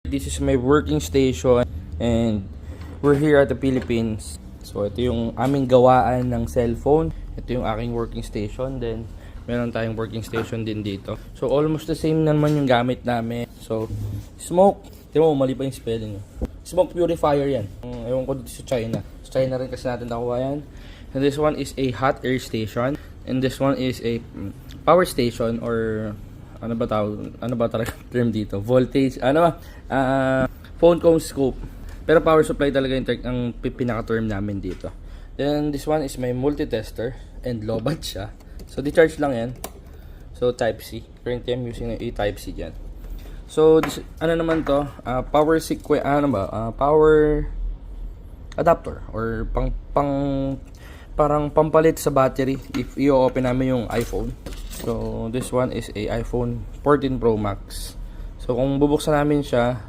This is my working station and we're here at the Philippines. So ito yung aming gawaan ng cellphone. Ito yung aking working station. Then meron tayong working station din dito. So almost the same naman yung gamit namin. So smoke. Tingnan mo, mali pa yung spelling. Smoke purifier yan. Ewan ko dito sa China. Sa China rin kasi natin nakuha yan. And this one is a hot air station. And this one is a power station or ano ba talaga term dito? Voltage, phone cone scope. Pero power supply talaga yung ang pinaka-term namin dito. Then this one is my multi-tester and lobat siya. So di-charge lang yan. So type C. Currently I'm using a type C dyan. So this, naman to? Power adapter or parang pampalit sa battery if i-open namin yung iPhone. So this one is a iPhone 14 Pro Max. So kung bubuksan namin siya,